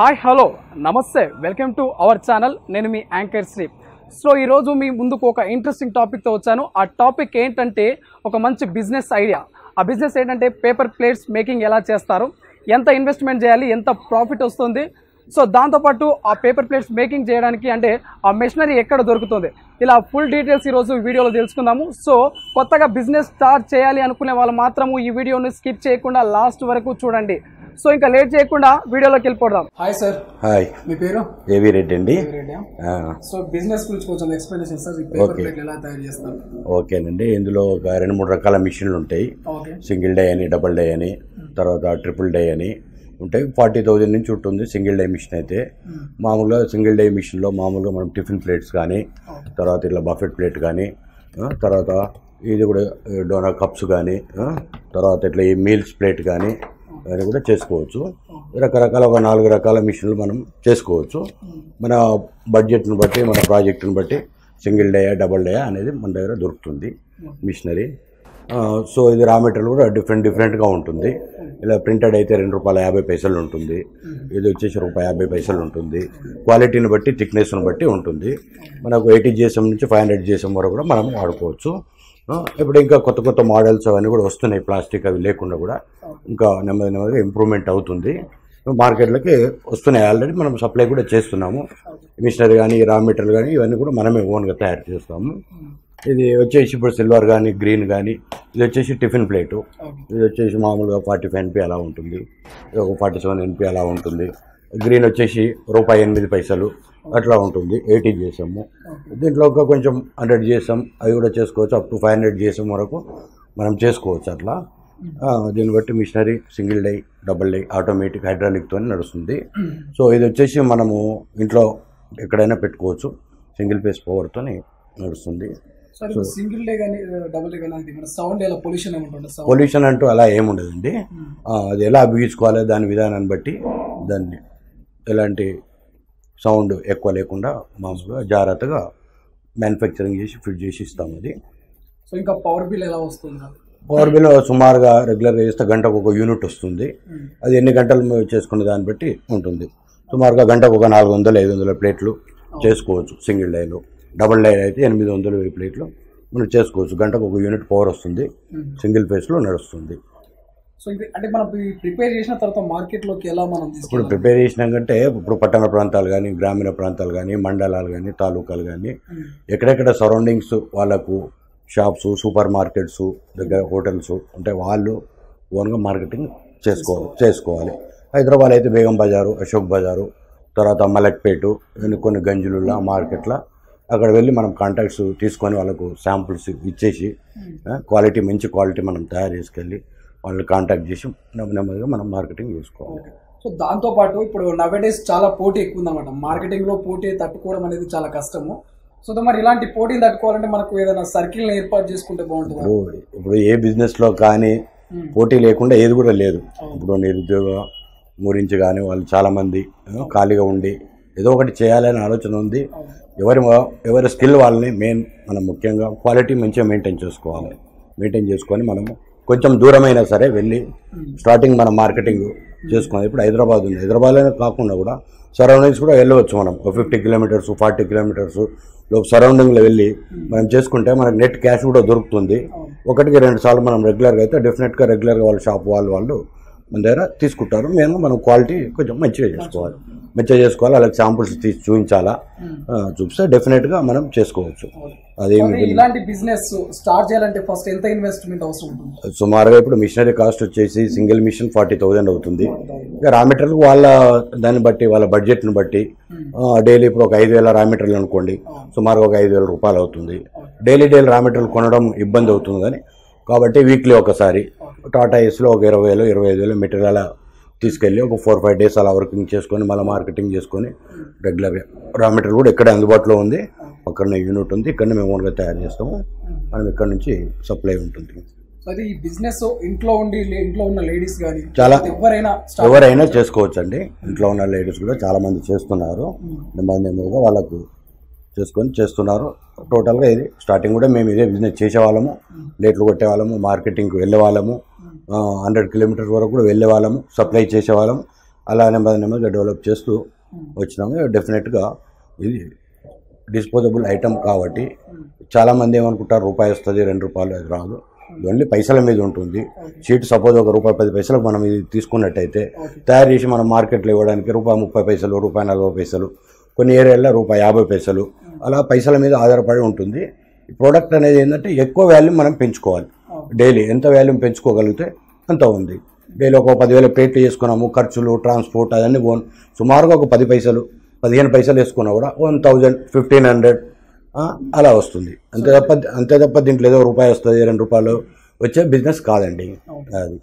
Hi hello నమస్తే welcome to our channel. నేను మీ anchor Shri. So ఈరోజు మీ ముందుకు ఒక ఇంట్రెస్టింగ్ టాపిక్తో వచ్చాను. ఆ టాపిక్ ఏంటంటే ఒక మంచి బిజినెస్ ఐడియా. ఆ బిజినెస్ ఏంటంటే పేపర్ ప్లేట్స్ మేకింగ్ ఎలా చేస్తారు, ఎంత ఇన్వెస్ట్మెంట్ చేయాలి, ఎంత ప్రాఫిట్ వస్తుంది, సో దాంతోపాటు ఆ పేపర్ ప్లేట్స్ మేకింగ్ చేయడానికి అంటే ఆ మెషినరీ ఎక్కడ దొరుకుతుంది, ఇలా ఫుల్ డీటెయిల్స్ ఈరోజు వీడియోలో తెలుసుకుందాము. సో కొత్తగా బిజినెస్ స్టార్ట్ చేయాలి అనుకునే వాళ్ళు మాత్రము ఈ వీడియోని స్కిప్ చేయకుండా లాస్ట్ వరకు చూడండి. సో ఇంకా లేట్ చేయకుండా వీడియోలోకి వెళ్ళిపోదాం. Hi sir. హాయ్, మీ పేరు? ఏవి రెడ్డి అండి. సో బిజినెస్ గురించి కొంచెం ఎక్స్ప్లెనేషన్ సార్. పేపర్ ప్లేట్ ఎలా తయారు చేస్తారు? ఓకేనండి. ఇందులో ఒక 2-3 రకాల మిషన్లు ఉంటాయి. సింగిల్ డే అని, డబుల్ డే అని, తర్వాత ట్రిపుల్ డే అని ఉంటాయి. 40,000 నుంచి ఉంటుంది సింగిల్ డే మిషన్ అయితే. మామూలుగా సింగిల్ డే మిషన్లో మామూలుగా మనం టిఫిన్ ప్లేట్స్ కానీ, తర్వాత ఇట్లా బఫెట్ ప్లేట్ కానీ, తర్వాత ఇది కూడా డోనా కప్స్ కానీ, తర్వాత ఇట్లా ఈ మీల్స్ ప్లేట్ కానీ అది కూడా చేసుకోవచ్చు. రకరకాల ఒక 4 రకాల మిషన్లు మనం చేసుకోవచ్చు. మన బడ్జెట్ని బట్టి, మన ప్రాజెక్టుని బట్టి సింగిల్ డే డబుల్ డే అనేది మన దగ్గర దొరుకుతుంది మిషనరీ. సో ఇది రా మెటీరియల్ కూడా డిఫరెంట్గా ఉంటుంది. ఇలా ప్రింటెడ్ అయితే ₹2.50 ఉంటుంది. ఇది వచ్చేసి ₹1.50 ఉంటుంది. క్వాలిటీని బట్టి, థిక్నెస్ని బట్టి ఉంటుంది. మనకు 80 GSM నుంచి 500 GSM వరకు కూడా మనం వాడుకోవచ్చు. ఇప్పుడు ఇంకా కొత్త మోడల్స్ అవన్నీ కూడా వస్తున్నాయి. ప్లాస్టిక్ అవి లేకుండా కూడా ఇంకా నెమ్మదిగా ఇంప్రూవ్మెంట్ అవుతుంది. మార్కెట్లకి వస్తున్నాయి. ఆల్రెడీ మనం సప్లై కూడా చేస్తున్నాము. మిషనరీ కానీ, రా మెటీరియల్ కానీ ఇవన్నీ కూడా మనమే ఓన్గా తయారు చేస్తాము. ఇది వచ్చేసి ఇప్పుడు సిల్వర్ కానీ, గ్రీన్ కానీ, ఇది వచ్చేసి టిఫిన్ ప్లేటు. ఇది వచ్చేసి మామూలుగా 45 NP అలా ఉంటుంది. ఇది ఒక 47 NP అలా ఉంటుంది. గ్రీన్ వచ్చేసి ₹8 అట్లా ఉంటుంది. 80 GSM. దీంట్లో ఒక కొంచెం 100 GSM అవి కూడా చేసుకోవచ్చు. అప్ టు 500 GSM వరకు మనం చేసుకోవచ్చు. అట్లా దీన్ని బట్టి machinery single die, double die, automatic, హైడ్రాలిక్తో నడుస్తుంది. సో ఇది వచ్చేసి మనము ఇంట్లో ఎక్కడైనా పెట్టుకోవచ్చు. సింగిల్ ఫేస్ పవర్తో నడుస్తుంది. సింగిల్ డే కానీ డబుల్ డే కానీ సౌండ్ ఎలా పొల్యూషన్ అంటూ అలా ఏముండదండి. అది ఎలా బిగించుకోవాలి దాని విధానాన్ని బట్టి దాన్ని ఎలాంటి సౌండ్ ఎక్కువ లేకుండా మామూలుగా జాగ్రత్తగా మ్యానుఫ్యాక్చరింగ్ చేసి ఫిట్ చేసి ఇస్తాం. అది. సో ఇంకా పవర్ బిల్ ఎలా వస్తుంది? పవర్ బిల్ సుమారుగా రెగ్యులర్గా చేస్తే గంటకు ఒక యూనిట్ వస్తుంది. అది ఎన్ని గంటలు చేసుకునే దాన్ని బట్టి ఉంటుంది. సుమారుగా గంటకు ఒక 400-500 ప్లేట్లు చేసుకోవచ్చు సింగిల్ డైలో. డబుల్ డై అయితే 800 ప్లేట్లు మనం చేసుకోవచ్చు. గంటకు ఒక యూనిట్ పవర్ వస్తుంది. సింగిల్ ఫేస్లో నడుస్తుంది. సో అంటే మనం ప్రిపేర్ చేసిన తర్వాత మార్కెట్లోకి ఎలా మనం ఇప్పుడు ప్రిపేర్ చేసినాకంటే ఇప్పుడు పట్టణ ప్రాంతాలు కానీ, గ్రామీణ ప్రాంతాలు కానీ, మండలాలు కానీ, తాలూకాలు కానీ, ఎక్కడెక్కడ సరౌండింగ్స్ వాళ్ళకు షాప్స్, సూపర్ మార్కెట్స్ దగ్గర హోటల్స్ ఉంటే వాళ్ళు ఓన్గా మార్కెటింగ్ చేసుకోవాలి. హైదరాబాద్ అయితే బేగం బజారు, అశోక్ బజారు, తర్వాత మలక్పేటు, కొన్ని గంజులుల్లా మార్కెట్ల అక్కడ వెళ్ళి మనం కాంటాక్ట్స్ తీసుకొని వాళ్ళకు శాంపుల్స్ ఇచ్చేసి మంచి క్వాలిటీ మనం తయారు చేసుకెళ్ళి వాళ్ళు కాంటాక్ట్ చేసి నెమ్మదిగా మనం మార్కెటింగ్ చేసుకోవాలి. సో దాంతోపాటు ఇప్పుడు నవేడేస్ చాలా పోటీ ఎక్కువ ఉందన్నమాట. మార్కెటింగ్లో పోటీ తట్టుకోవడం అనేది చాలా కష్టము. సో మరి ఇలాంటి పోటీని తట్టుకోవాలంటే మనకు ఏదైనా సర్కిల్ని ఏర్పాటు చేసుకుంటే బాగుంటుంది. ఇప్పుడు ఏ బిజినెస్లో కానీ పోటీ లేకుండా ఏది కూడా లేదు. ఇప్పుడు నిరుద్యోగం గురించి కానీ వాళ్ళు చాలామంది ఖాళీగా ఉండి ఏదో ఒకటి చేయాలనే ఆలోచన ఉంది. ఎవరి స్కిల్ వాళ్ళని మనం ముఖ్యంగా క్వాలిటీ మంచిగా మెయింటైన్ చేసుకొని మనము కొంచెం దూరమైనా సరే వెళ్ళి స్టార్టింగ్ మనం మార్కెటింగ్ చేసుకోవాలి. ఇప్పుడు హైదరాబాద్ ఉంది. హైదరాబాద్లోనే కాకుండా కూడా సరౌండింగ్స్ కూడా వెళ్ళవచ్చు. మనం 50 కిలోమీటర్స్ 40 కిలోమీటర్స్ సరౌండింగ్లో వెళ్ళి మనం చేసుకుంటే మనకు నెట్ క్యాష్ కూడా దొరుకుతుంది. 1-2 సార్లు మనం రెగ్యులర్గా అయితే డెఫినెట్గా రెగ్యులర్గా వాళ్ళ షాప్ వాళ్ళు మన దగ్గర తీసుకుంటారు. మనం క్వాలిటీ కొంచెం మంచిగా చేసుకోవాలి. వాళ్ళకి శాంపుల్స్ తీసి చూపించాలా, చూపిస్తే డెఫినెట్గా మనం చేసుకోవచ్చు. ఇలాంటి బిజినెస్ స్టార్ట్ చేయాలంటే ఫస్ట్ ఎంత ఇన్వెస్ట్మెంట్ అవసరం ఉంటుంది? సుమారుగా ఇప్పుడు మిషనరీ కాస్ట్ వచ్చేసి సింగిల్ మిషన్ 40,000 అవుతుంది. ఇక రా మెటీరియల్ వాళ్ళ దాన్ని బట్టి, వాళ్ళ బడ్జెట్ని బట్టి డైలీ ఇప్పుడు ఒక 5,000 రా మెటీరియల్ అనుకోండి, సుమారుగా ఒక ₹5,000 అవుతుంది. డైలీ రా మెటీరియల్ కొనడం ఇబ్బంది అవుతుంది కానీ కాబట్టి వీక్లీ ఒకసారి టాటా ఏస్లో ఒక 20,000-25,000 మెటీరియల్ అలా తీసుకెళ్ళి ఒక 4-5 డేస్ అలా వర్కింగ్ చేసుకొని మళ్ళీ మార్కెటింగ్ చేసుకొని రెగ్యులర్గా రా మెటీరియల్ కూడా ఇక్కడే అందుబాటులో ఉంది. అక్కడనే యూనిట్ ఉంది. ఇక్కడనే మేము ఓన్గా తయారు చేస్తాము. మనం ఇక్కడ నుంచి సప్లై ఉంటుంది. అది ఈ బిజినెస్ ఇంట్లో ఉన్న లేడీస్ కానీ చాలా ఎవరైనా చేసుకోవచ్చు అండి. ఇంట్లో ఉన్న లేడీస్ కూడా చాలా మంది చేస్తున్నారు. నెమ్మదిగా వాళ్ళకు చేస్తున్నారు. టోటల్గా ఇది స్టార్టింగ్ కూడా మేము ఇదే బిజినెస్ చేసేవాళ్ళము. ప్లేట్లు కొట్టేవాళ్ళము, మార్కెటింగ్కి వెళ్ళేవాళ్ళము, 100 కిలోమీటర్స్ వరకు కూడా వెళ్ళేవాళ్ళము, సప్లై చేసేవాళ్ళము. అలా నెమ్మదిగా డెవలప్ చేస్తూ వచ్చినాము. డెఫినెట్గా ఇది డిస్పోజబుల్ ఐటమ్ కాబట్టి చాలామంది ఏమనుకుంటారు రూపాయి వస్తుంది, 2 రూపాయలు అది రాదు. ఓన్లీ పైసల మీద ఉంటుంది. షీట్ సపోజ్ ఒక రూపాయి 10 పైసలకు మనం ఇది తీసుకున్నట్టయితే తయారు చేసి మనం మార్కెట్లో ఇవ్వడానికి రూపాయి 30 పైసలు, రూపాయి 40 పైసలు, కొన్ని ఏరియాల్లో రూపాయి 50 పైసలు, అలా పైసల మీద ఆధారపడి ఉంటుంది. ఈ ప్రోడక్ట్ అనేది ఏంటంటే ఎక్కువ వాల్యూమ్ మనం పెంచుకోవాలి. డైలీ ఎంత వాల్యూమ్ పెంచుకోగలిగితే అంత ఉంది. డైలీ ఒక 10,000 ప్లేట్లు చేసుకున్నాము, ఖర్చులు ట్రాన్స్పోర్ట్ అదన్నీ సుమారుగా ఒక 10 పైసలు 15 పైసలు వేసుకున్నా కూడా 1000, 1500 అలా వస్తుంది. అంతే తప్ప దీంట్లో ఏదో రూపాయి వస్తుంది, 2 రూపాయలు వచ్చే బిజినెస్ కాదండి అది.